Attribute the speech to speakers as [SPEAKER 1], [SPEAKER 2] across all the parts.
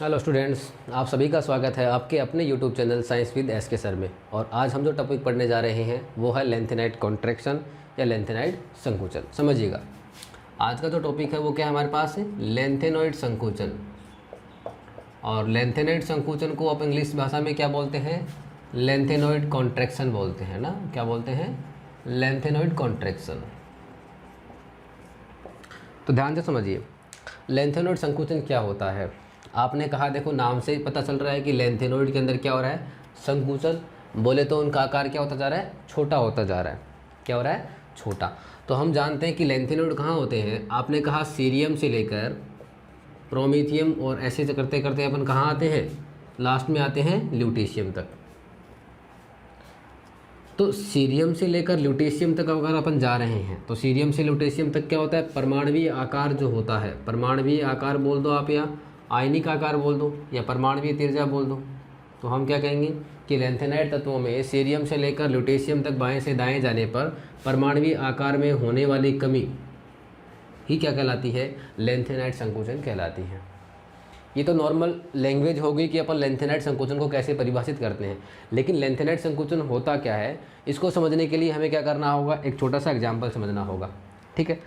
[SPEAKER 1] Hello students, आप सभी का स्वागत है आपके अपने YouTube channel science with S के सर में। और आज हम जो टॉपिक पढ़ने जा रहे हैं वो है लेंथेनाइड कॉन्ट्रैक्शन या लेंथेनाइड संकुचन। समझिएगा, आज का जो टॉपिक है वो क्या है हमारे पास है, लेंथेनॉइड संकुचन। और लेंथेनॉइड संकुचन को आप इंग्लिश भाषा में क्या बोलते हैं, लेंथेनॉइड कॉन्ट्रैक्शन बोलते हैं ना। क्या बोलते हैं, लेंथेनॉइड कॉन्ट्रैक्शन। तो ध्यान से समझिए, लेंथेनॉइड संकुचन क्या होता है। आपने कहा, देखो नाम से पता चल रहा है कि लेंथेनॉइड के अंदर क्या हो रहा है, संकुचन। बोले तो उनका आकार क्या होता जा रहा है, छोटा होता जा रहा है। क्या हो रहा है, छोटा। तो हम जानते हैं कि लेंथेनॉइड कहाँ होते हैं। आपने कहा सीरियम से लेकर प्रोमीथियम और ऐसे से करते करते अपन कहाँ आते हैं, लास्ट में आते हैं ल्यूटेशियम तक। तो सीरियम से लेकर ल्यूटेशियम तक अगर अपन जा रहे हैं तो सीरियम से ल्यूटेशियम तक क्या होता है, परमाणवीय आकार जो होता है, परमाणवीय आकार बोल दो आप, या आयनिक आकार बोल दो, या परमाणवीय त्रिज्या बोल दो। तो हम क्या कहेंगे कि लेंथेनाइड तत्वों में सीरियम से लेकर ल्यूटेशियम तक बाएं से दाएं जाने पर परमाणवीय आकार में होने वाली कमी ही क्या कहलाती है, लेंथेनाइड संकुचन कहलाती है। ये तो नॉर्मल लैंग्वेज हो गई कि अपन लेंथेनाइड संकुचन को कैसे परिभाषित करते हैं। लेकिन लेंथेनाइड संकुचन होता क्या है, इसको समझने के लिए हमें क्या करना होगा, एक छोटा सा एग्जाम्पल समझना होगा। ठीक है,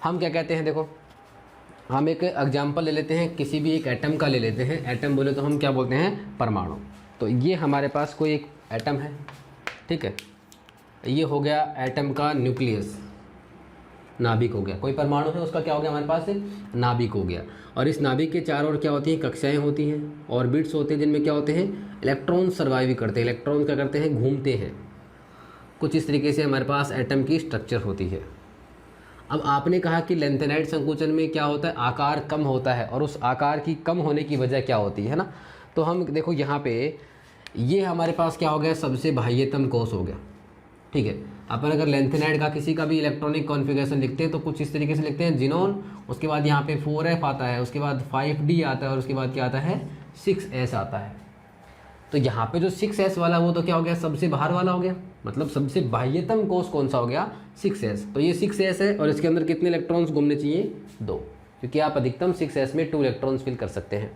[SPEAKER 1] हम क्या कहते हैं, देखो हम एक एग्जाम्पल ले लेते हैं, किसी भी एक एटम का ले लेते हैं। एटम बोले तो हम क्या बोलते हैं, परमाणु। तो ये हमारे पास कोई एक एटम है, ठीक है। ये हो गया एटम का न्यूक्लियस, नाभिक हो गया। कोई परमाणु है, उसका क्या हो गया हमारे पास, नाभिक हो गया। और इस नाभिक के चारों ओर क्या होती हैं, कक्षाएं होती हैं, ऑर्बिट्स होते हैं, जिनमें क्या होते हैं, इलेक्ट्रॉन सर्वाइव करते हैं। इलेक्ट्रॉन क्या करते हैं, घूमते हैं। कुछ इस तरीके से हमारे पास एटम की स्ट्रक्चर होती है। अब आपने कहा कि लेंथेनाइड संकुचन में क्या होता है, आकार कम होता है। और उस आकार की कम होने की वजह क्या होती है ना। तो हम देखो यहाँ पे ये हमारे पास क्या हो गया, सबसे बाह्यतम कोष हो गया। ठीक है, अपन अगर लेंथेनाइड का किसी का भी इलेक्ट्रॉनिक कॉन्फ़िगरेशन लिखते हैं तो कुछ इस तरीके से लिखते हैं, जिनोन, उसके बाद यहाँ पे 4f आता है, उसके बाद 5d आता है, और उसके बाद क्या आता है, 6s आता है। तो यहाँ पे जो 6s वाला वो तो क्या हो गया, सबसे बाहर वाला हो गया। मतलब सबसे बाह्यतम कोष कौन सा हो गया, 6s। तो ये 6s है, और इसके अंदर कितने इलेक्ट्रॉन्स घूमने चाहिए, 2, क्योंकि आप अधिकतम 6s में 2 इलेक्ट्रॉन्स फिल कर सकते हैं।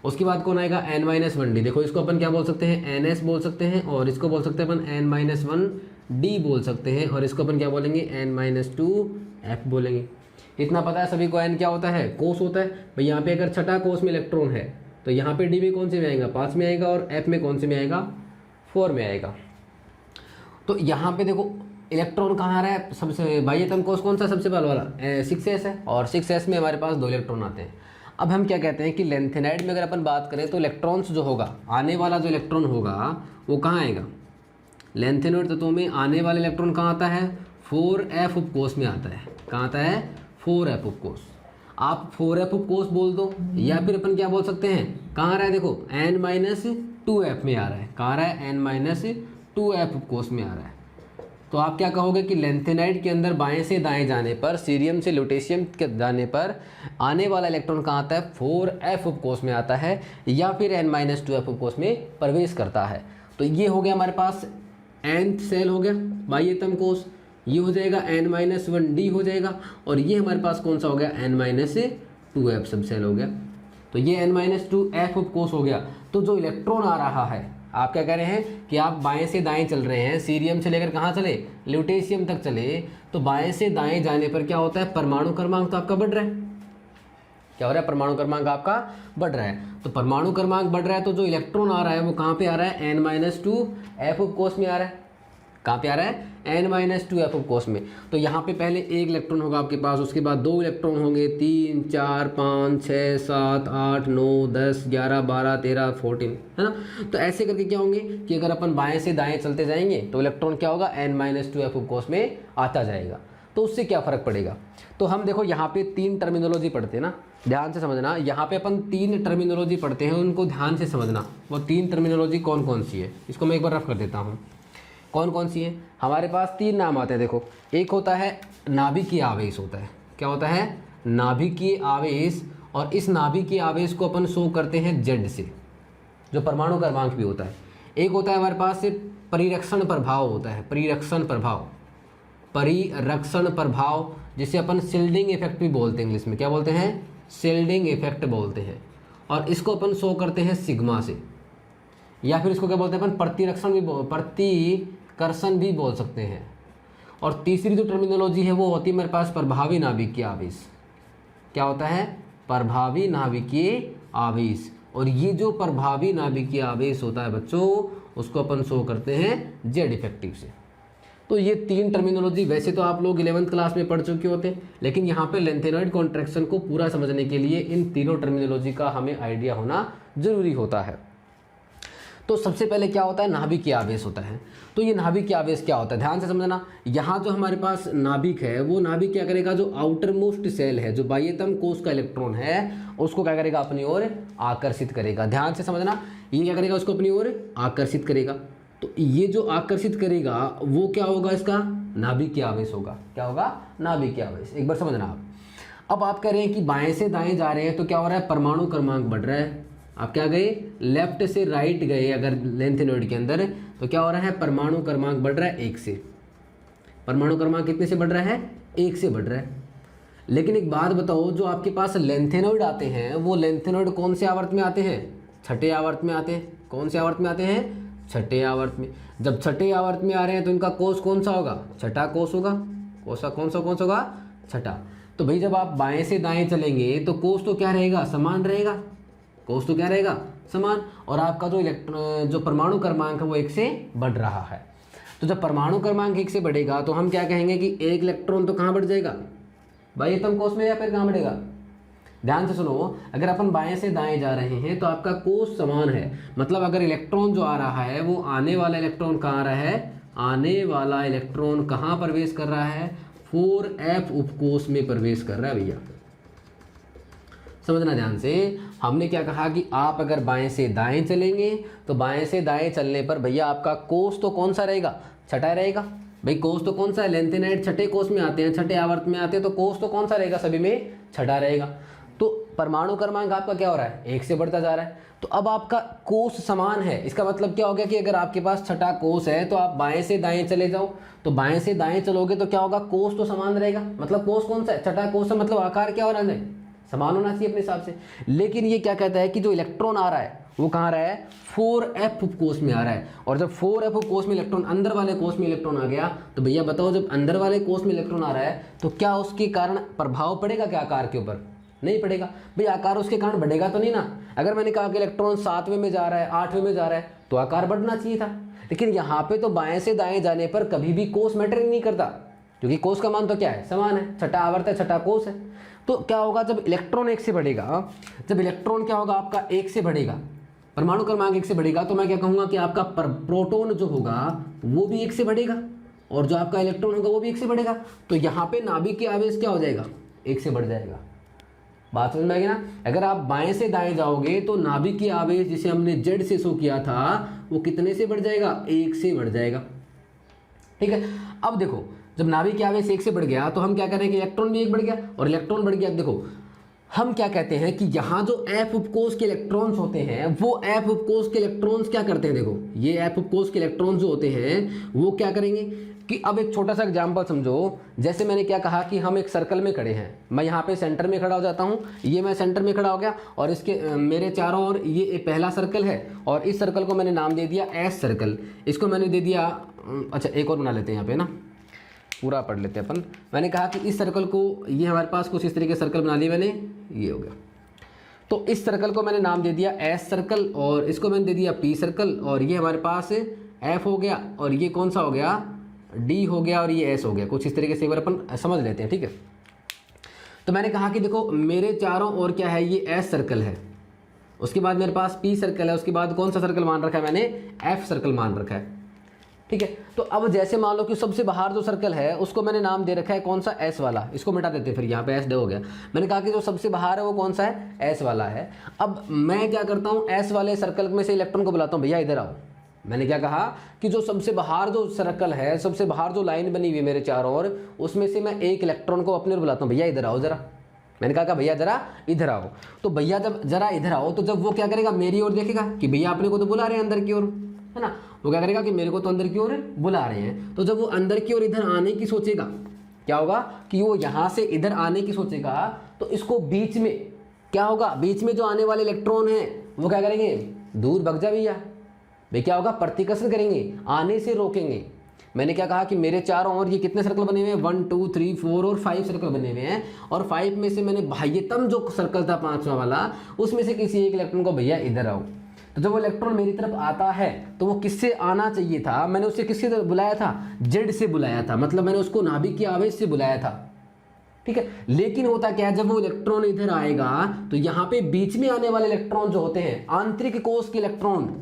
[SPEAKER 1] उसके बाद कौन आएगा, n-1d। देखो इसको अपन क्या बोल सकते हैं, ns बोल सकते हैं, और इसको बोल सकते हैं अपन n-1d बोल सकते हैं, और इसको अपन क्या बोलेंगे, n-2f बोलेंगे। इतना पता है सभी को, n क्या होता है, कोष होता है भाई। यहाँ पे अगर छठा कोष में इलेक्ट्रॉन है तो यहाँ पे d में कौन से में आएगा, 5 में आएगा, और f में कौन से में आएगा, 4 में आएगा। तो यहाँ पे देखो इलेक्ट्रॉन कहाँ आ रहा है, सबसे बाह्यतम कोष कौन सा, सबसे पहले वाला 6s है, और 6s में हमारे पास 2 इलेक्ट्रॉन आते हैं। अब हम क्या कहते हैं कि लेंथेनाइड में अगर अपन बात करें तो इलेक्ट्रॉन्स जो होगा, आने वाला जो इलेक्ट्रॉन होगा वो कहाँ आएगा, लेंथेनॉइड तत्वों में आने वाला इलेक्ट्रॉन कहाँ आता है, 4f उपकोष में आता है। कहाँ आता है, 4f उपकोष। आप 4f उपकोष बोल दो, या फिर अपन क्या बोल सकते हैं, कहाँ आ रहा है, देखो n-2f में आ रहा है। कहाँ आ रहा है, n-2f उपकोष में आ रहा है। तो आप क्या कहोगे कि लेंथेनाइड के अंदर बाएं से दाएं जाने पर, सीरियम से ल्यूटेशियम के जाने पर आने वाला इलेक्ट्रॉन कहाँ आता है, 4f उपकोष में आता है, या फिर n-2f उपकोष में प्रवेश करता है। तो ये हो गया हमारे पास nth सेल हो गया, बाह्यतम कोष। ये हो जाएगा n-1d हो जाएगा, और ये हमारे पास कौन सा हो गया, n-2f सब सेल हो गया। तो ये n-2f उपकोष हो गया। तो जो इलेक्ट्रॉन आ रहा है, आप क्या कह रहे हैं कि आप बाएं से दाएं चल रहे हैं, सीरियम से लेकर कहाँ चले, ल्यूटेशियम तक चले। तो बाएं से दाएं जाने पर क्या होता है, परमाणु क्रमांक तो आपका बढ़ रहा है। क्या हो रहा है, परमाणु क्रमांक आपका बढ़ रहा है। तो परमाणु क्रमांक बढ़ रहा है, तो जो इलेक्ट्रॉन आ रहा है वो कहाँ पे आ रहा है, n-2f उपकोष में आ रहा है। कहाँ पे आ रहा है, n-2f उपकोष में। तो यहाँ पे पहले एक इलेक्ट्रॉन होगा आपके पास, उसके बाद 2 इलेक्ट्रॉन होंगे, 3, 4, 5, 6, 7, 8, 9, 10, 11, 12, 13, 14, है ना। तो ऐसे करके क्या होंगे कि अगर अपन बाएं से दाएं चलते जाएंगे तो इलेक्ट्रॉन क्या होगा, n-2f उपकोष में आता जाएगा। तो उससे क्या फ़र्क पड़ेगा। तो हम देखो यहाँ पे 3 टर्मिनोलॉजी पढ़ते हैं ना, ध्यान से समझना। यहाँ पे अपन 3 टर्मिनोलॉजी पढ़ते हैं, उनको ध्यान से समझना। वो 3 टर्मिनोलॉजी कौन कौन सी है, इसको मैं एक बार रफ कर देता हूँ। कौन कौन सी है, हमारे पास 3 नाम आते हैं। देखो, एक होता है नाभिकीय आवेश होता है। क्या होता है, नाभिकीय आवेश। और इस नाभिकीय आवेश को अपन शो करते हैं Z से, जो परमाणु क्रमांक भी होता है। एक होता है हमारे पास परिरक्षण प्रभाव होता है, परिरक्षण प्रभाव, परिरक्षण प्रभाव, जिसे अपन शिल्डिंग इफेक्ट भी बोलते हैं। इंग्लिश में क्या बोलते हैं, शिल्डिंग इफेक्ट बोलते हैं। और इसको अपन शो करते हैं सिग्मा से, या फिर इसको क्या बोलते हैं अपन प्रतिकर्षण भी बोल सकते हैं। और तीसरी जो टर्मिनोलॉजी है वो होती है मेरे पास प्रभावी नाभिकीय आवेश। क्या होता है? प्रभावी नाभिकीय आवेश। और ये जो प्रभावी नाभिकीय आवेश होता है बच्चों, उसको अपन शो करते हैं जेड इफेक्टिव से। तो ये तीन टर्मिनोलॉजी वैसे तो आप लोग 11th क्लास में पढ़ चुके होते हैं, लेकिन यहाँ पे लेंथेनॉइड कॉन्ट्रैक्शन को पूरा समझने के लिए इन तीनों टर्मिनोलॉजी का हमें आइडिया होना जरूरी होता है। तो सबसे पहले क्या होता है? नाभिकीय आवेश होता है। तो ये नाभिकीय आवेश क्या होता है, ध्यान से समझना। यहाँ जो हमारे पास नाभिक है, वो नाभिक क्या करेगा, जो आउटर मोस्ट सेल है, जो बाह्यतम कोश का इलेक्ट्रॉन है, उसको क्या करेगा, अपनी ओर आकर्षित करेगा। ध्यान से समझना, ये क्या करेगा, उसको अपनी ओर आकर्षित करेगा। तो ये जो आकर्षित करेगा वो क्या होगा, इसका नाभिकीय आवेश होगा। क्या होगा? नाभिकीय आवेश। एक बार समझना आप। अब आप कह रहे हैं कि बाएं से दाएं जा रहे हैं, तो क्या हो रहा है, परमाणु क्रमांक बढ़ रहा है। आप क्या गए, लेफ्ट से राइट गए अगर लेंथेनॉइड के अंदर, तो क्या हो रहा है, परमाणु क्रमांक बढ़ रहा है 1 से। परमाणु क्रमांक कितने से बढ़ रहा है? 1 से बढ़ रहा है। लेकिन एक बात बताओ, जो आपके पास लेंथेनॉइड आते हैं, वो लेंथेनॉइड कौन से आवर्त में आते हैं? छठे आवर्त में आते हैं। कौन से आवर्त में आते हैं? छठे आवर्त में। जब छठे आवर्त में आ रहे हैं तो इनका कोष कौन सा होगा? छठा कोष होगा। कौन सा होगा? छठा। तो भाई जब आप बाएं से दाएं चलेंगे तो कोष तो क्या रहेगा? समान रहेगा। कोष तो क्या रहेगा? समान। और आपका जो परमाणु क्रमांक है वो 1 से बढ़ रहा है। तो जब परमाणु क्रमांक 1 से बढ़ेगा तो हम क्या कहेंगे कि एक इलेक्ट्रॉन तो कहाँ बढ़ जाएगा? बाह्यतम कोष में, या फिर कहाँ बढ़ेगा? ध्यान से सुनो, अगर अपन बाएं से दाएं जा रहे हैं तो आपका कोष समान है। मतलब अगर इलेक्ट्रॉन जो आ रहा है, वो आने वाला इलेक्ट्रॉन कहाँ आ रहा है? आने वाला इलेक्ट्रॉन कहाँ प्रवेश कर रहा है? 4f उपकोष में प्रवेश कर रहा है भैया। समझना ध्यान से। हमने क्या कहा कि आप अगर बाएं से दाएं चलेंगे तो बाएं से दाएं चलने पर भैया आपका कोष तो कौन सा रहेगा? छठा रहेगा। भाई कोष तो कौन सा है? लेंथेनाइड छठे कोष में आते हैं, छठे आवर्त में आते हैं, तो कोष तो कौन सा रहेगा? सभी में छठा रहेगा। तो परमाणु क्रमांक आपका क्या हो रहा है? 1 से बढ़ता जा रहा है। तो अब आपका कोष समान है। इसका मतलब क्या हो गया कि अगर आपके पास छठा कोष है तो आप बाएं से दाएं चले जाओ, तो बाएं से दाएं चलोगे तो क्या होगा? कोष तो समान रहेगा। मतलब कोष कौन सा है? छठा कोष है। मतलब आकार क्या हो रहा है? समान होना चाहिए अपने हिसाब से। लेकिन ये क्या कहता है कि जो इलेक्ट्रॉन आ रहा है वो कहाँ आ रहा है? 4f उपकोष में आ रहा है। और जब 4f उपकोष में इलेक्ट्रॉन, अंदर वाले कोष में इलेक्ट्रॉन आ गया, तो भैया बताओ, जब अंदर वाले कोष में इलेक्ट्रॉन आ रहा है तो क्या उसके कारण प्रभाव पड़ेगा क्या आकार के ऊपर? नहीं पड़ेगा। भाई आकार उसके कारण बढ़ेगा तो नहीं ना। अगर मैंने कहा कि इलेक्ट्रॉन 7वें में जा रहा है, 8वें में जा रहा है, तो आकार बढ़ना चाहिए था। लेकिन यहाँ पे तो बाएं से दाएं जाने पर कभी भी कोष मैटर नहीं करता, क्योंकि कोष का मान तो क्या है? समान है। छठा आवर्त है, छठा कोष है। तो क्या होगा, जब इलेक्ट्रॉन 1 से बढ़ेगा, जब इलेक्ट्रॉन क्या होगा आपका 1 से बढ़ेगा, परमाणु क्रमांक 1 से बढ़ेगा, तो मैं क्या कहूँगा कि आपका प्रोटॉन जो होगा वो भी 1 से बढ़ेगा, और जो आपका इलेक्ट्रॉन होगा वो भी 1 से बढ़ेगा। तो यहाँ पे नाभिकीय आवेश क्या हो जाएगा? 1 से बढ़ जाएगा। बात समझ में आएगी ना। अगर आप बाएं से दाएं जाओगे तो नाभिकीय आवेश जिसे हमने जेड से शो किया था वो कितने से बढ़ जाएगा? 1 से बढ़ जाएगा। ठीक है। अब देखो, जब नाभिकीय आवेश 1 से बढ़ गया तो हम क्या करें कि इलेक्ट्रॉन भी 1 बढ़ गया, और इलेक्ट्रॉन बढ़ गया। देखो हम क्या कहते हैं कि यहाँ जो f उपकोष के इलेक्ट्रॉन्स होते हैं, वो f उपकोष के इलेक्ट्रॉन्स क्या करते हैं? देखो ये f उपकोष के इलेक्ट्रॉन्स जो होते हैं वो क्या करेंगे कि, अब एक छोटा सा एग्जांपल समझो। जैसे मैंने क्या कहा कि हम एक सर्कल में खड़े हैं, मैं यहाँ पे सेंटर में खड़ा हो जाता हूँ, ये मैं सेंटर में खड़ा हो गया, और इसके मेरे चारों ओर ये पहला सर्कल है, और इस सर्कल को मैंने नाम दे दिया एस सर्कल। इसको मैंने दे दिया, अच्छा एक और बना लेते हैं यहाँ पे ना, पूरा पढ़ लेते हैं अपन। मैंने कहा कि इस सर्कल को, ये हमारे पास कुछ इस तरीके से सर्कल बना लिया मैंने, ये हो गया। तो इस सर्कल को मैंने नाम दे दिया एस सर्कल, और इसको मैंने दे दिया पी सर्कल, और ये हमारे पास एफ हो गया, और ये कौन सा हो गया? डी हो गया, और ये एस हो गया। कुछ इस तरीके से एक बार अपन समझ लेते हैं। ठीक है। तो मैंने कहा कि देखो मेरे चारों ओर क्या है? ये एस सर्कल है, उसके बाद मेरे पास पी सर्कल है, उसके बाद कौन सा सर्कल मान रखा है मैंने? एफ सर्कल मान रखा है। ठीक है। तो अब जैसे मान लो कि सबसे बाहर जो सर्कल है उसको मैंने नाम दे रखा है कौन सा? एस वाला। इसको मिटा देते हैं, फिर यहाँ पे एस डे हो गया। मैंने कहा कि जो सबसे बाहर है वो कौन सा है? एस वाला है। अब मैं क्या करता हूँ, एस वाले सर्कल में से इलेक्ट्रॉन को बुलाता हूँ, भैया इधर आओ। मैंने क्या कहा कि जो सबसे बाहर जो सर्कल है, सबसे बाहर जो लाइन बनी हुई है मेरे चारों ओर, उसमें से मैं एक इलेक्ट्रॉन को अपने ओर बुलाता हूँ, भैया इधर आओ जरा। मैंने कहा भैया जरा इधर आओ। तो भैया जब जरा इधर आओ, तो जब वो क्या करेगा? मेरी ओर देखेगा कि भैया अपने को तो बुला रहे हैं अंदर की ओर, है ना। वो क्या करेगा कि मेरे को तो अंदर की ओर बुला रहे हैं। तो जब वो अंदर की ओर इधर आने की सोचेगा, क्या होगा कि वो यहाँ से इधर आने की सोचेगा, तो इसको बीच में क्या होगा, बीच में जो आने वाले इलेक्ट्रॉन हैं वो क्या करेंगे, दूर भग जा भैया। वे क्या होगा, प्रतिकर्षण करेंगे, आने से रोकेंगे। मैंने क्या कहा कि मेरे चारों ओर ये कितने सर्कल बने हुए हैं, 1 2 3 4 और 5 सर्कल बने हुए हैं, और 5 में से मैंने बाह्यतम जो सर्कल था 5वां वाला, उसमें से किसी एक इलेक्ट्रॉन को भैया इधर आओ। तो जब वो इलेक्ट्रॉन मेरी तरफ आता है तो वो किससे आना चाहिए था, मैंने उसे किससे बुलाया था, जेड से बुलाया था, मतलब मैंने उसको नाभिकीय आवेश से बुलाया था, ठीक है। लेकिन होता क्या है, जब वो इलेक्ट्रॉन इधर आएगा तो यहाँ पे बीच में आने वाले इलेक्ट्रॉन जो होते हैं, आंतरिक कोश के इलेक्ट्रॉन,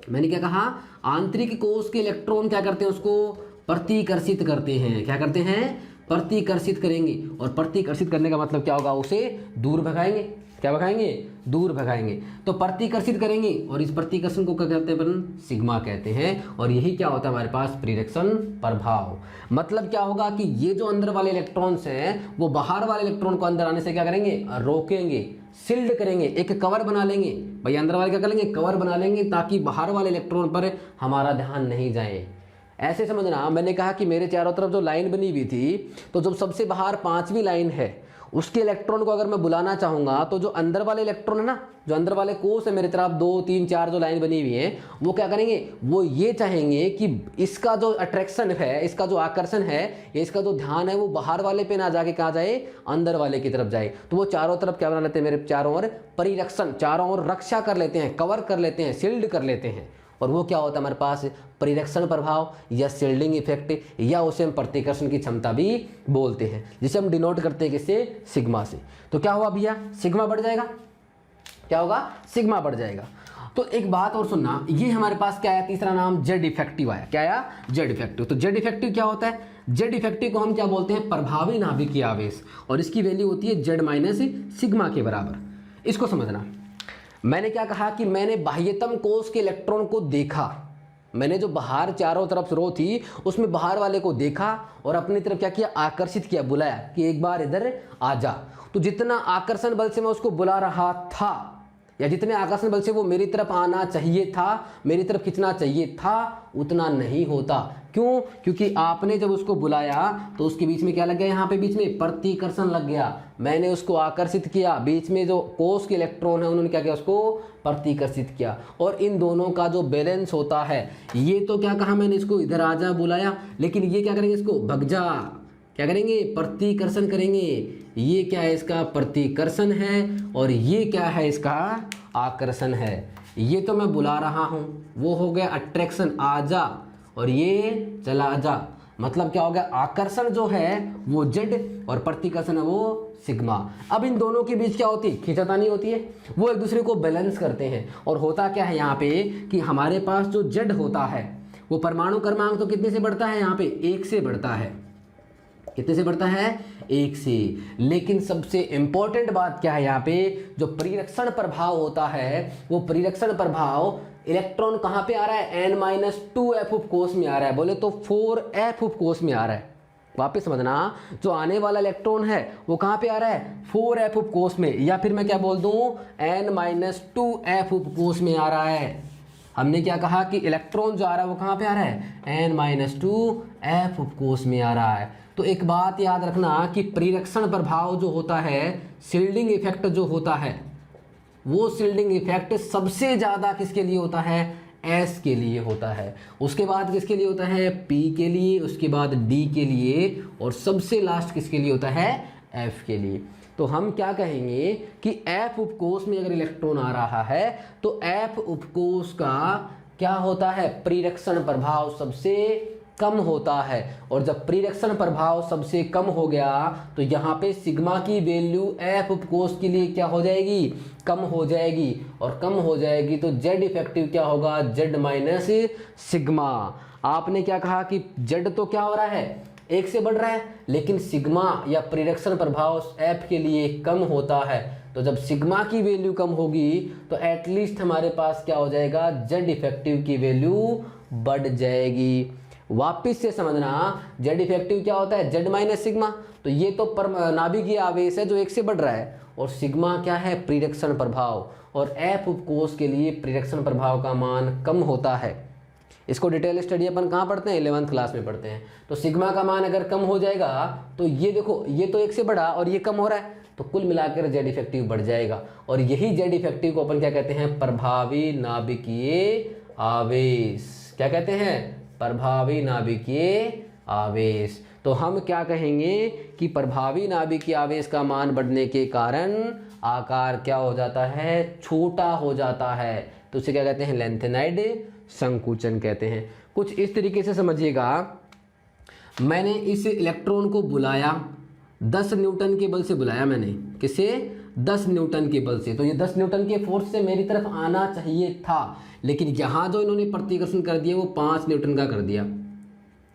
[SPEAKER 1] मैंने क्या कहा, आंतरिक कोश के इलेक्ट्रॉन क्या करते हैं, उसको प्रतिकर्षित करते हैं। क्या करते हैं, प्रतिकर्षित करेंगे, और प्रतिकर्षित करने का मतलब क्या होगा, उसे दूर भगाएंगे। क्या भगाएंगे, दूर भगाएंगे। तो प्रतिकर्षित करेंगे, और इस प्रतिकर्षण को क्या कहते हैं अपन, सिग्मा कहते हैं। और यही क्या होता है हमारे पास, प्रिरक्षण प्रभाव। मतलब क्या होगा कि ये जो अंदर वाले इलेक्ट्रॉन्स हैं वो बाहर वाले इलेक्ट्रॉन को अंदर आने से क्या करेंगे, रोकेंगे, शिल्ड करेंगे, एक कवर बना लेंगे। भाई अंदर वाले क्या करेंगे, कवर बना लेंगे, ताकि बाहर वाले इलेक्ट्रॉन पर हमारा ध्यान नहीं जाए। ऐसे समझना, मैंने कहा कि मेरे चारों तरफ जो लाइन बनी हुई थी, तो जब सबसे बाहर 5वीं लाइन है, उसके इलेक्ट्रॉन को अगर मैं बुलाना चाहूंगा, तो जो अंदर वाले इलेक्ट्रॉन है ना, जो अंदर वाले कोष है मेरे तरफ 2 3 4 जो लाइन बनी हुई है, वो क्या करेंगे, वो ये चाहेंगे कि इसका जो अट्रैक्शन है, इसका जो आकर्षण है, या इसका जो ध्यान है, वो बाहर वाले पे ना जाके कहाँ जाए, अंदर वाले की तरफ जाए। तो वो चारों तरफ क्या बना लेते हैं, मेरे चारों ओर परिरक्षण, चारों ओर रक्षा कर लेते हैं, कवर कर लेते हैं, शील्ड कर लेते हैं। और वो क्या होता है हमारे पास, परिरक्षण प्रभाव या शील्डिंग इफेक्ट, या उसे हम प्रतिकर्षण की क्षमता भी बोलते हैं, जिसे हम डिनोट करते हैं किससे, सिग्मा से। तो क्या हुआ भैया, सिग्मा बढ़ जाएगा। क्या होगा, सिग्मा बढ़ जाएगा। तो एक बात और सुनना, ये हमारे पास क्या आया, तीसरा नाम जेड इफेक्टिव आया। क्या आया, जेड इफेक्टिव। तो जेड इफेक्टिव क्या होता है, जेड इफेक्टिव को हम क्या बोलते हैं, प्रभावी नाभिकीय आवेश, और इसकी वैल्यू होती है जेड माइनस सिग्मा के बराबर। इसको समझना, मैंने क्या कहा कि मैंने बाह्यतम कोश के इलेक्ट्रॉन को देखा, मैंने जो बाहर चारों तरफ रो थी उसमें बाहर वाले को देखा और अपनी तरफ क्या किया, आकर्षित किया, बुलाया कि एक बार इधर आ जा। तो जितना आकर्षण बल से मैं उसको बुला रहा था, या जितने आकर्षण बल से वो मेरी तरफ आना चाहिए था, मेरी तरफ खींचना चाहिए था, उतना नहीं होता। क्यों, क्योंकि आपने जब उसको बुलाया तो उसके बीच में क्या लग गया, यहाँ पे बीच में प्रतिकर्षण लग गया। मैंने उसको आकर्षित किया, बीच में जो कोश के इलेक्ट्रॉन है उन्होंने क्या किया, उसको प्रतिकर्षित किया। और इन दोनों का जो बैलेंस होता है, ये तो क्या कहा मैंने, इसको इधर आ जा बुलाया, लेकिन ये क्या करेंगे, इसको भग जा, क्या करेंगे, प्रतिकर्षण करेंगे। ये क्या है, इसका प्रतिकर्षण है, और ये क्या है, इसका आकर्षण है। ये तो मैं बुला रहा हूं, वो हो गया अट्रैक्शन, आजा, और ये चला जा। मतलब क्या हो गया, आकर्षण जो है वो जेड और प्रतिकर्षण है वो सिग्मा। अब इन दोनों के बीच क्या होती है, खींचातानी होती है, वो एक दूसरे को बैलेंस करते हैं। और होता क्या है यहाँ पे कि हमारे पास जो जेड होता है वो परमाणु क्रमांक तो कितने से बढ़ता है, यहाँ पे 1 से बढ़ता है। कितने से बढ़ता है, 1 से। लेकिन सबसे इंपॉर्टेंट बात क्या है, यहाँ पे जो परिरक्षण प्रभाव होता है, वो परिरक्षण प्रभाव इलेक्ट्रॉन कहाँ पे आ रहा है, n-2f उपकोष में आ रहा है। बोले तो 4f उपकोष में आ रहा है। वापस समझना, जो आने वाला इलेक्ट्रॉन है वो कहाँ पे आ रहा है, 4f उपकोष में, या फिर मैं क्या बोल दूं, n-2f उपकोष में आ रहा है। हमने क्या कहा कि इलेक्ट्रॉन जो आ रहा है वो कहाँ पे आ रहा है, n-2f उपकोष में आ रहा है। तो एक बात याद रखना कि परिरक्षण प्रभाव जो होता है, शील्डिंग इफेक्ट जो होता है, वो शील्डिंग इफेक्ट सबसे ज़्यादा किसके लिए होता है, S के लिए होता है। उसके बाद किसके लिए होता है, P के लिए, उसके बाद D के लिए, और सबसे लास्ट किसके लिए होता है, F के लिए। तो हम क्या कहेंगे कि F उपकोष में अगर इलेक्ट्रॉन आ रहा है तो F उपकोष का क्या होता है, परिरक्षण प्रभाव सबसे कम होता है। और जब परिरक्षण प्रभाव सबसे कम हो गया तो यहाँ पे सिग्मा की वैल्यू F उपकोष के लिए क्या हो जाएगी, कम हो जाएगी। और कम हो जाएगी तो Z इफेक्टिव क्या होगा, Z माइनस सिग्मा। आपने क्या कहा कि Z तो क्या हो रहा है, 1 से बढ़ रहा है, लेकिन सिग्मा या परिरक्षण प्रभाव F के लिए कम होता है। तो जब सिग्मा की वैल्यू कम होगी तो एटलीस्ट हमारे पास क्या हो जाएगा, Z इफेक्टिव की वैल्यू बढ़ जाएगी। वापिस से समझना, जेड इफेक्टिव क्या होता है, जेड माइनस सिग्मा। तो ये तो नाभिकीय आवेश है जो 1 से बढ़ रहा है, और सिग्मा क्या है, परिरक्षण प्रभाव। और एफ उपकोष के लिए परिरक्षण प्रभाव का मान कम होता है। इसको डिटेल स्टडी अपन कहाँ पढ़ते हैं, 11th क्लास में पढ़ते हैं। तो सिग्मा का मान अगर कम हो जाएगा तो ये देखो, ये तो 1 से बढ़ा और ये कम हो रहा है, तो कुल मिलाकर जेड इफेक्टिव बढ़ जाएगा, और यही जेड इफेक्टिव को अपन क्या कहते हैं, प्रभावी नाभिकीय आवेश। क्या कहते हैं, प्रभावी नाभिकीय आवेश। तो हम क्या कहेंगे कि प्रभावी नाभिकीय आवेश का मान बढ़ने के कारण आकार क्या हो जाता है, छोटा हो जाता है। तो उसे क्या कहते हैं, लेंथेनाइड संकुचन कहते हैं। कुछ इस तरीके से समझिएगा, मैंने इस इलेक्ट्रॉन को बुलाया 10 न्यूटन के बल से बुलाया मैंने, किसे, 10 न्यूटन के बल से। तो ये 10 न्यूटन के फोर्स से मेरी तरफ आना चाहिए था, लेकिन यहाँ जो इन्होंने प्रतिकर्षण कर दिया वो 5 न्यूटन का कर दिया।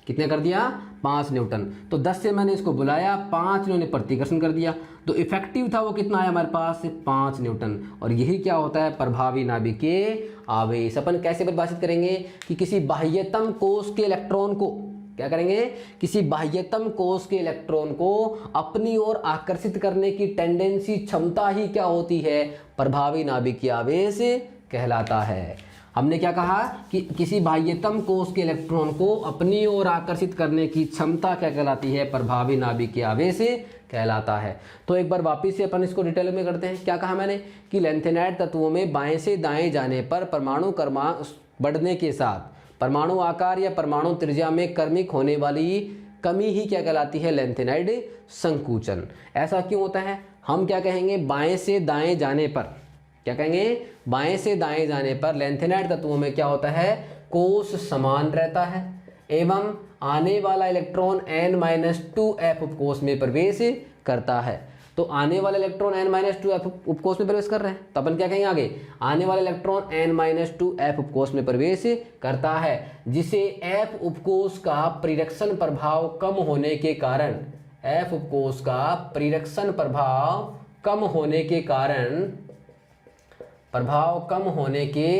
[SPEAKER 1] कितने कर दिया, 5 न्यूटन। तो 10 से मैंने इसको बुलाया, 5 इन्होंने प्रतिकर्षण कर दिया, तो इफेक्टिव था वो कितना है हमारे पास, 5 न्यूटन। और यही क्या होता है, प्रभावी नाभिकीय आवेश। अपन कैसे परिभाषित करेंगे कि किसी बाह्यतम कोष के इलेक्ट्रॉन को, क्या करेंगे, किसी बाह्यतम कोष के इलेक्ट्रॉन को अपनी ओर आकर्षित करने की टेंडेंसी, क्षमता ही क्या होती है, प्रभावी नाभिकीय आवेश कहलाता है। हमने क्या कहा कि किसी बाह्यतम कोष के इलेक्ट्रॉन को अपनी ओर आकर्षित करने की क्षमता क्या कहलाती है, प्रभावी नाभिकीय आवेश कहलाता है। तो एक बार वापिस से अपन इसको डिटेल में करते हैं। क्या कहा मैंने कि लेंथेनाइड तत्वों में बाएं से दाएं जाने पर परमाणु क्रमांक बढ़ने के साथ परमाणु आकार या परमाणु त्रिज्या में क्रमिक होने वाली कमी ही क्या कहलाती है, लेंथेनाइड संकुचन। ऐसा क्यों होता है, हम क्या कहेंगे, बाएं से दाएं जाने पर, क्या कहेंगे, बाएं से दाएं जाने पर लेंथेनाइड तत्वों में क्या होता है, कोष समान रहता है एवं आने वाला इलेक्ट्रॉन n-2f उपकोष में प्रवेश करता है। तो आने वाला इलेक्ट्रॉन n-2f उपकोष में प्रवेश कर रहे हैं, तो अपन क्या कहेंगे आगे, आने वाला इलेक्ट्रॉन n-2f उपकोष में प्रवेश करता है, जिसे f उपकोष का परिरक्षण प्रभाव कम होने के कारण, f उपकोष का परिरक्षण प्रभाव कम होने के कारण, प्रभाव कम होने के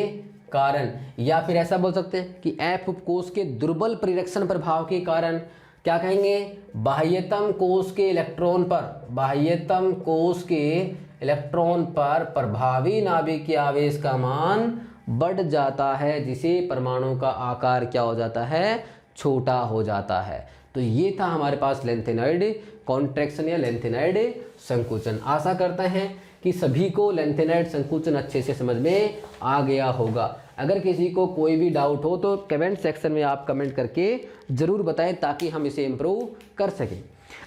[SPEAKER 1] कारण, या फिर ऐसा बोल सकते हैं कि f उपकोष के दुर्बल परिरक्षण प्रभाव के कारण, क्या कहेंगे, बाह्यतम कोष के इलेक्ट्रॉन पर, बाह्यतम कोष के इलेक्ट्रॉन पर प्रभावी नाभिकीय आवेश का मान बढ़ जाता है, जिसे परमाणु का आकार क्या हो जाता है, छोटा हो जाता है। तो ये था हमारे पास लेंथेनाइड कॉन्ट्रैक्शन या लेंथेनाइड संकुचन। आशा करते हैं कि सभी को लेंथेनाइड संकुचन अच्छे से समझ में आ गया होगा। अगर किसी को कोई भी डाउट हो तो कमेंट सेक्शन में आप कमेंट करके ज़रूर बताएं, ताकि हम इसे इम्प्रूव कर सकें।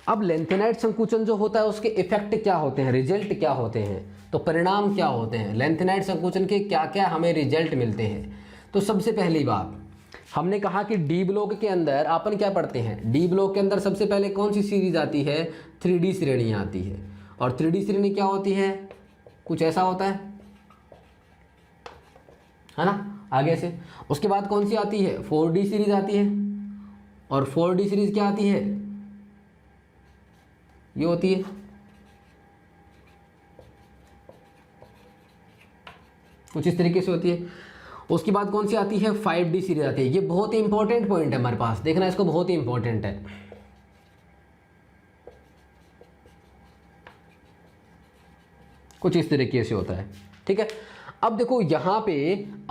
[SPEAKER 1] अब लेंथेनाइड संकुचन जो होता है उसके इफेक्ट क्या होते हैं, रिजल्ट क्या होते हैं, तो परिणाम क्या होते हैं, लेंथेनाइड संकुचन के क्या क्या हमें रिजल्ट मिलते हैं। तो सबसे पहली बात हमने कहा कि डी ब्लॉक के अंदर अपन क्या पढ़ते हैं, डी ब्लॉक के अंदर सबसे पहले कौन सी सीरीज आती है, 3D श्रेणी आती है। और 3D श्रेणी क्या होती है, कुछ ऐसा होता है ना, आगे से। उसके बाद कौन सी आती है, 4D सीरीज आती है। और 4D सीरीज क्या आती है, ये होती है, कुछ इस तरीके से होती है। उसके बाद कौन सी आती है, 5D सीरीज आती है। ये बहुत ही इंपॉर्टेंट पॉइंट है हमारे पास, देखना इसको, बहुत ही इंपॉर्टेंट है। कुछ इस तरीके से होता है, ठीक है। अब देखो यहाँ पे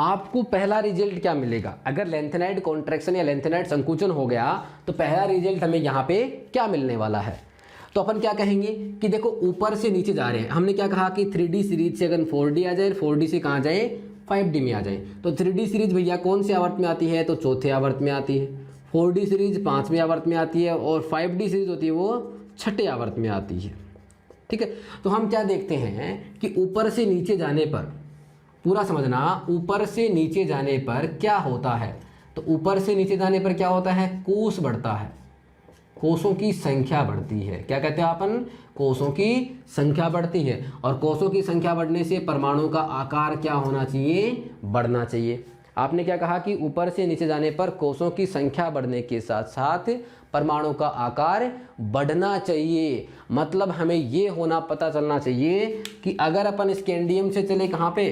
[SPEAKER 1] आपको पहला रिजल्ट क्या मिलेगा, अगर लेंथेनाइड कॉन्ट्रैक्शन या लेंथेनाइड संकुचन हो गया तो पहला रिजल्ट हमें यहाँ पे क्या मिलने वाला है। तो अपन क्या कहेंगे कि देखो ऊपर से नीचे जा रहे हैं, हमने क्या कहा कि 3D सीरीज से अगर 4D आ जाए, 4D से कहाँ जाए, 5D में आ जाए। तो 3D सीरीज भैया कौन से आवर्त में आती है, तो चौथे आवर्त में आती है। 4D सीरीज 5वें आवर्त में आती है, और 5D सीरीज होती है वो छठे आवर्त में आती है, ठीक है। तो हम क्या देखते हैं कि ऊपर से नीचे जाने पर, पूरा समझना, ऊपर से नीचे जाने पर क्या होता है। तो ऊपर से नीचे जाने पर क्या होता है, कोष बढ़ता है, कोषों की संख्या बढ़ती है। क्या कहते हैं अपन, कोषों की संख्या बढ़ती है। और कोषों की संख्या बढ़ने से परमाणु का आकार क्या होना चाहिए, बढ़ना चाहिए। आपने क्या कहा कि ऊपर से नीचे जाने पर कोषों की संख्या बढ़ने के साथ साथ परमाणु का आकार बढ़ना चाहिए। मतलब हमें ये होना पता चलना चाहिए कि अगर अपन स्कैंडियम से चले कहाँ पे,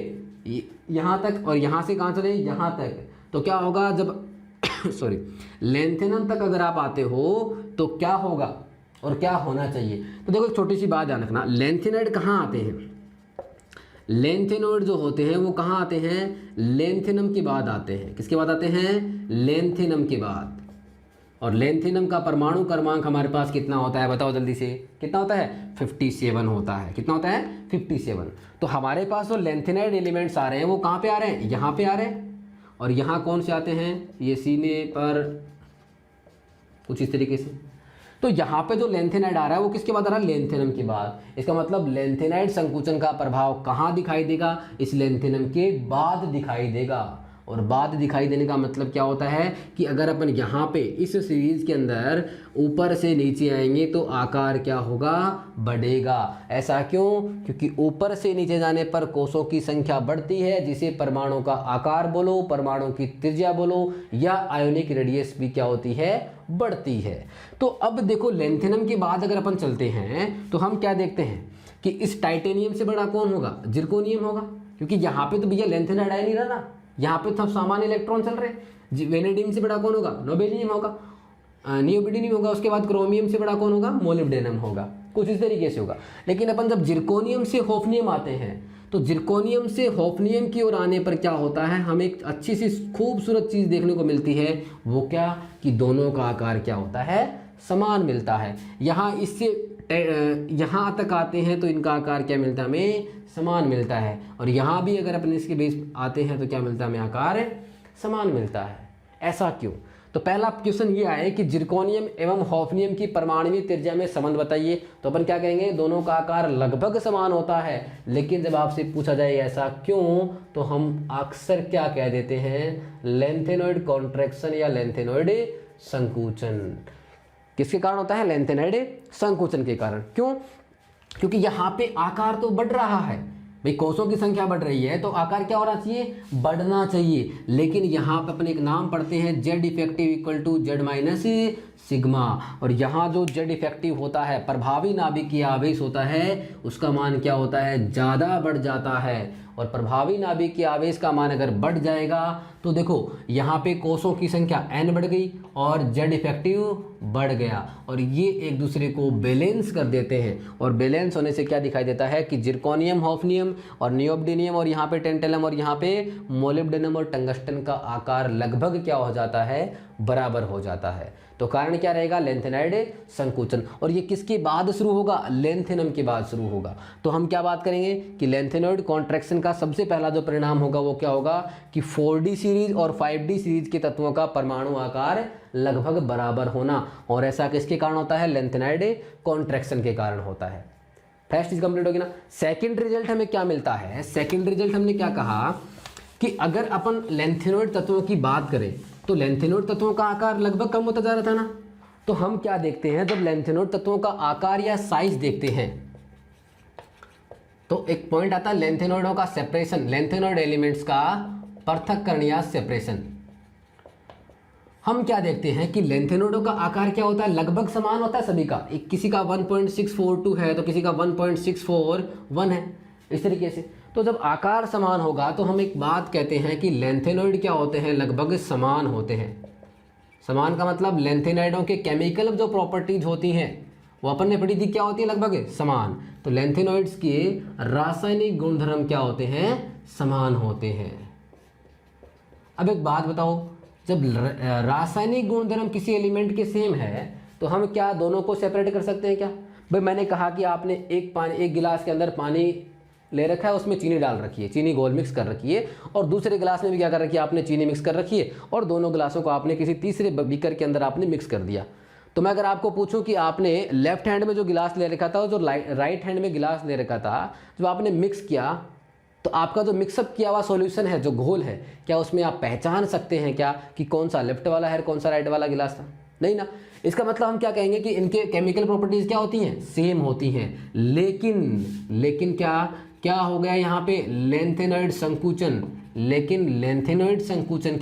[SPEAKER 1] यहाँ तक, और यहाँ से कहाँ चले, यहाँ तक, तो क्या होगा जब सॉरी लेंथेनम तक अगर आप आते हो तो क्या होगा और क्या होना चाहिए। तो देखो एक छोटी सी बात ध्यान रखना, लेंथेनाइड कहाँ आते हैं, लेंथेनोइड जो होते हैं वो कहाँ आते हैं, लेंथेनम के बाद आते हैं। किसके बाद आते हैं, लेंथेनम के बाद। और लेंथेनम का परमाणु क्रमांक हमारे पास कितना होता है, बताओ जल्दी से, कितना होता है, 57 होता है। कितना होता है, 57। तो हमारे पास जो लेंथेनाइड एलिमेंट्स आ रहे हैं वो कहाँ पे आ रहे हैं, यहाँ पे आ रहे हैं। और यहाँ कौन से आते हैं, ये सीने पर कुछ इस तरीके से। तो यहाँ पे जो लेंथेनाइड आ रहा है वो किसके बाद आ रहा है, लेंथेनम के बाद। इसका मतलब लेंथेनाइड संकुचन का प्रभाव कहाँ दिखाई देगा, इस लेंथेनम के बाद दिखाई देगा। और बाद दिखाई देने का मतलब क्या होता है कि अगर अपन यहाँ पे इस सीरीज के अंदर ऊपर से नीचे आएंगे तो आकार क्या होगा, बढ़ेगा। ऐसा क्यों, क्योंकि ऊपर से नीचे जाने पर कोषों की संख्या बढ़ती है, जिसे परमाणु का आकार बोलो, परमाणु की त्रिज्या बोलो, या आयोनिक रेडियस भी क्या होती है, बढ़ती है। तो अब देखो लेंथेनम के बाद अगर अपन चलते हैं तो हम क्या देखते हैं कि इस टाइटेनियम से बड़ा कौन होगा, जिरकोनियम होगा। क्योंकि यहाँ पे तो भैया लेंथेनाइड आ नहीं रहा ना, यहाँ पे तो सामान्य इलेक्ट्रॉन चल रहे हैं। वेनेडियम से बड़ा कौन होगा, नोबेलियम होगा, नियोबिडियम होगा। उसके बाद क्रोमियम से बड़ा कौन होगा, मोलिब्डेनम होगा। कुछ इस तरीके से होगा। लेकिन अपन जब जिरकोनियम से होफनियम आते हैं तो जिरकोनियम से होफनियम की ओर आने पर क्या होता है, हमें एक अच्छी सी खूबसूरत चीज़ देखने को मिलती है। वो क्या, कि दोनों का आकार क्या होता है, समान मिलता है। यहाँ इससे यहाँ तक आते हैं तो इनका आकार क्या मिलता है, हमें समान मिलता है। और यहाँ भी अगर अपन इसके बेस आते हैं तो क्या मिलता है, हमें आकार समान मिलता है। ऐसा क्यों, तो पहला क्वेश्चन ये आए कि जिरकोनियम एवं होफनियम की परमाणु त्रिज्या में संबंध बताइए। तो अपन क्या कहेंगे, दोनों का आकार लगभग समान होता है। लेकिन जब आपसे पूछा जाए ऐसा क्यों, तो हम अक्सर क्या कह देते हैं, लेंथेनॉइड कॉन्ट्रैक्शन या लेंथेनॉइड संकुचन। किसके कारण होता है, लेंथेनाइड संकुचन के कारण। क्यों, क्योंकि यहाँ पे आकार तो बढ़ रहा है भाई, कोषों की संख्या बढ़ रही है तो आकार क्या होना चाहिए, बढ़ना चाहिए। लेकिन यहाँ पे अपन एक नाम पढ़ते हैं, Z effective equal to Z minus sigma. और यहाँ जो जेड इफेक्टिव होता है, प्रभावी नाभिकीय आवेश होता है, उसका मान क्या होता है, ज़्यादा बढ़ जाता है। और प्रभावी नाभिकीय आवेश का मान अगर बढ़ जाएगा तो देखो यहाँ पे कोषों की संख्या n बढ़ गई और जेड इफेक्टिव बढ़ गया, और ये एक दूसरे को बैलेंस कर देते हैं। और बैलेंस होने से क्या दिखाई देता है कि जिरकोनियम, होफनियम और नियोबिडियम और यहाँ पे टेंटेलम और यहाँ पे मोलिब्डेनम और टंगस्टन का आकार लगभग क्या हो जाता है, बराबर हो जाता है। तो कारण क्या रहेगा, लेंथेनाइड संकुचन। और ये किसके बाद शुरू होगा, लेंथेनम के बाद शुरू होगा। तो हम क्या बात करेंगे कि लेंथेनॉइड कॉन्ट्रैक्शन का सबसे पहला जो परिणाम होगा वो क्या होगा कि 4D सीरीज और 5D सीरीज के तत्वों का परमाणु आकार लगभग बराबर होना। और ऐसा किसके कारण होता है, लेंथेनाइड कॉन्ट्रैक्शन के कारण होता है। फर्स्ट चीज कंप्लीट होगी ना। सेकंड रिजल्ट हमें क्या मिलता है, सेकंड रिजल्ट हमने क्या कहा कि अगर अपन लेंथेनॉइड तत्वों की बात करें तो लेंथेनॉइड तत्वों का आकार लगभग कम होता जा रहा था ना। तो हम क्या देखते हैं, जब लेंथेनॉइड तत्वों का आकार या साइज देखते हैं तो एक पॉइंट आता है लेंथेनॉइडों का सेपरेशन, लेंथेनॉइड एलिमेंट्स का पृथक्करण या सेपरेशन। हम क्या देखते हैं कि लेंथेनॉइडों का आकार क्या होता है, लगभग समान होता है सभी का। एक किसी का 1.642 है तो किसी का 1.641 है, इस तरीके से। तो जब आकार समान होगा तो हम एक बात कहते हैं कि लेंथेनॉइड क्या होते हैं, लगभग समान होते हैं। समान का मतलब लेंथेनॉइडों के केमिकल जो प्रॉपर्टीज होती हैं वो अपन ने पढ़ी थी, क्या होती है, लगभग समान। तो लेंथेनॉइड्स के रासायनिक गुणधर्म क्या होते हैं, समान होते हैं। अब एक बात बताओ, जब रासायनिक गुणधर्म किसी एलिमेंट के सेम है तो हम क्या दोनों को सेपरेट कर सकते हैं क्या। भाई मैंने कहा कि आपने एक गिलास के अंदर पानी ले रखा है, उसमें चीनी डाल रखी है, चीनी घोल मिक्स कर रखी है, और दूसरे गिलास में भी क्या कर रखी है, आपने चीनी मिक्स कर रखी है, और दोनों गिलासों को आपने किसी तीसरे बीकर के अंदर आपने मिक्स कर दिया। तो मैं अगर आपको पूछूं कि आपने लेफ्ट हैंड में जो गिलास ले रखा था और जो राइट हैंड में गिलास ले रखा था, जब आपने मिक्स किया तो आपका जो मिक्सअप किया हुआ सॉल्यूशन है, जो घोल है, क्या उसमें आप पहचान सकते हैं क्या कि कौन सा लेफ्ट वाला है, कौन सा राइट वाला गिलास था, नहीं ना। इसका मतलब हम क्या कहेंगे कि इनके केमिकल प्रॉपर्टीज क्या होती हैं, सेम होती हैं। लेकिन क्या हो गया यहाँ पे, लेंथेनॉइड संकुचन। लेकिन लेंथेनॉइड संकुचन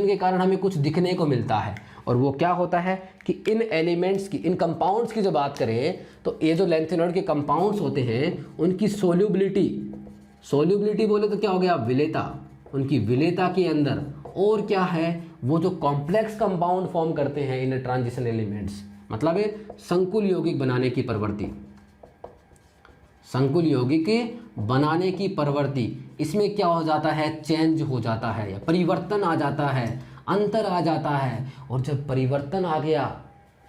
[SPEAKER 1] के कारण हमें कुछ दिखने को मिलता है, और वो क्या होता है कि इन एलिमेंट्स की, इन कंपाउंड्स की जो बात करें तो ये जो लेंथेनॉइड के कंपाउंड्स होते हैं उनकी सोल्यूबिलिटी बोले तो क्या हो गया, विलेयता। उनकी विलेयता के अंदर और क्या है, वो जो कॉम्प्लेक्स कंपाउंड फॉर्म करते हैं इन ट्रांजिशन एलिमेंट्स, मतलब संकुल यौगिक बनाने की प्रवृत्ति, संकुल यौगिक बनाने की प्रवृत्ति, इसमें क्या हो जाता है, चेंज हो जाता है या परिवर्तन आ जाता है। अंतर आ जाता है। और जब परिवर्तन आ गया,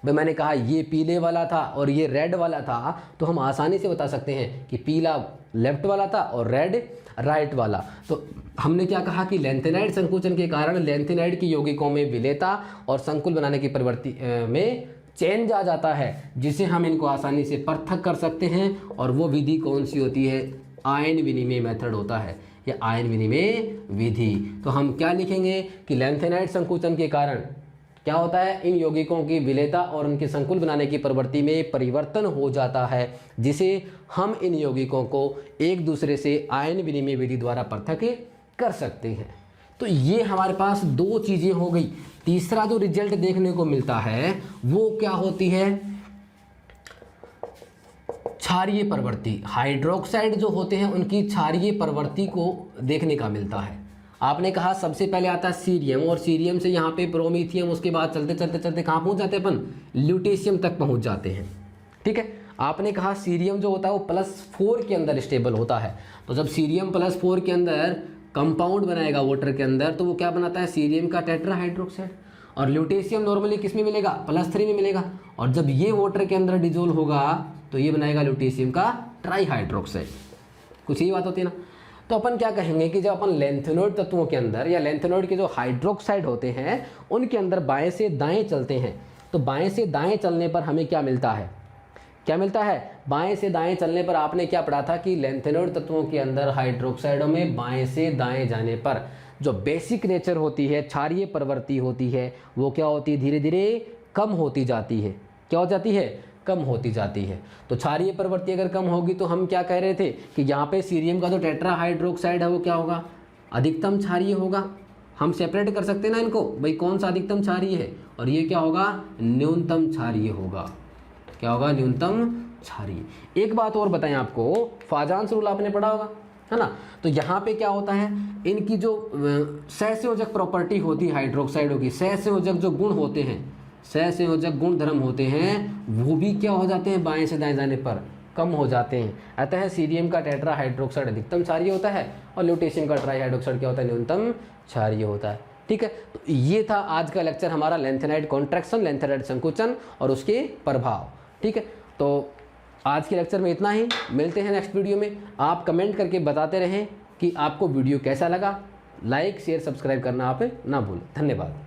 [SPEAKER 1] भाई मैंने कहा ये पीले वाला था और ये रेड वाला था, तो हम आसानी से बता सकते हैं कि पीला लेफ्ट वाला था और रेड राइट वाला। तो हमने क्या कहा कि लैंथेनाइड संकुचन के कारण लैंथेनाइड की यौगिकों में विलेयता और संकुल बनाने की प्रवृत्ति में चेंज आ जाता है, जिसे हम इनको आसानी से पृथक कर सकते हैं। और वो विधि कौन सी होती है? आयन विनिमय मेथड होता है, या आयन विनिमय विधि। तो हम क्या लिखेंगे कि लैंथेनाइड संकुचन के कारण क्या होता है? इन यौगिकों की विलेयता और उनके संकुल बनाने की प्रवृत्ति में परिवर्तन हो जाता है, जिसे हम इन यौगिकों को एक दूसरे से आयन विनिमय विधि द्वारा पृथक कर सकते हैं। तो ये हमारे पास दो चीज़ें हो गई। तीसरा जो रिजल्ट देखने को मिलता है वो क्या होती है? क्षारीय प्रवृत्ति। हाइड्रोक्साइड जो होते हैं उनकी क्षारीय प्रवृत्ति को देखने का मिलता है। आपने कहा सबसे पहले आता है सीरियम, और सीरियम से यहाँ पे प्रोमीथियम, उसके बाद चलते चलते चलते कहाँ पहुँच जाते हैं अपन? ल्यूटेशियम तक पहुँच जाते हैं। ठीक है, आपने कहा सीरियम जो होता है वो +4 के अंदर स्टेबल होता है। तो जब सीरियम +4 के अंदर कंपाउंड बनाएगा वाटर के अंदर, तो वो क्या बनाता है? सीरियम का टेट्राहाइड्रोक्साइड। और ल्यूटेशियम नॉर्मली किस में मिलेगा? +3 में मिलेगा। और जब ये वाटर के अंदर डिजोल्व होगा तो ये बनाएगा ल्यूटेशियम का ट्राईहाइड्रोक्साइड। कुछ ही बात होती है ना। तो अपन क्या कहेंगे कि जब अपन लैंथेनोइड तत्वों के अंदर या लैंथेनोइड के जो हाइड्रोक्साइड होते हैं उनके अंदर बाएं से दाएं चलते हैं, तो बाएं से दाएं चलने पर हमें क्या मिलता है? क्या मिलता है? बाएं से दाएं चलने पर आपने क्या पढ़ा था कि लैंथेनोइड तत्वों के अंदर हाइड्रोक्साइडों में बाएं से दाएं जाने पर जो बेसिक नेचर होती है, क्षारीय प्रवृत्ति होती है, वो क्या होती है? धीरे धीरे कम होती जाती है। क्या हो जाती है? कम होती जाती है। तो क्षारीय प्रवृत्ति अगर कम होगी तो हम क्या कह रहे थे कि यहाँ पे सीरियम का जो टेट्राहाइड्रोक्साइड है वो क्या होगा? अधिकतम क्षारीय होगा। हम सेपरेट कर सकते हैं ना इनको, भाई कौन सा अधिकतम क्षारीय है, और ये क्या होगा? न्यूनतम क्षारीय होगा। क्या होगा? न्यूनतम क्षारीय। एक बात और बताएं आपको, फाजान्स रूल आपने पढ़ा होगा, है ना। तो यहाँ पे क्या होता है, इनकी जो सहसंयोजक प्रॉपर्टी होती है हाइड्रोक्साइडों की, सहसंयोजक जो गुण होते हैं, सहसंयोजक गुण धर्म होते हैं, वो भी क्या हो जाते हैं? बाएं से दाएं जाने पर कम हो जाते हैं। अतः सीरियम का टेट्राहाइड्रोक्साइड अधिकतम क्षारीय होता है और ल्यूटेशियम का ट्राईहाइड्रोक्साइड क्या होता है? न्यूनतम क्षारीय होता है। ठीक है, तो ये था आज का लेक्चर हमारा, लैंथेनाइड कॉन्ट्रैक्शन, लैंथेनाइड संकुचन और उसके प्रभाव। ठीक है, तो आज के लेक्चर में इतना ही। मिलते हैं नेक्स्ट वीडियो में। आप कमेंट करके बताते रहें कि आपको वीडियो कैसा लगा। लाइक शेयर सब्सक्राइब करना आप ना भूलें। धन्यवाद।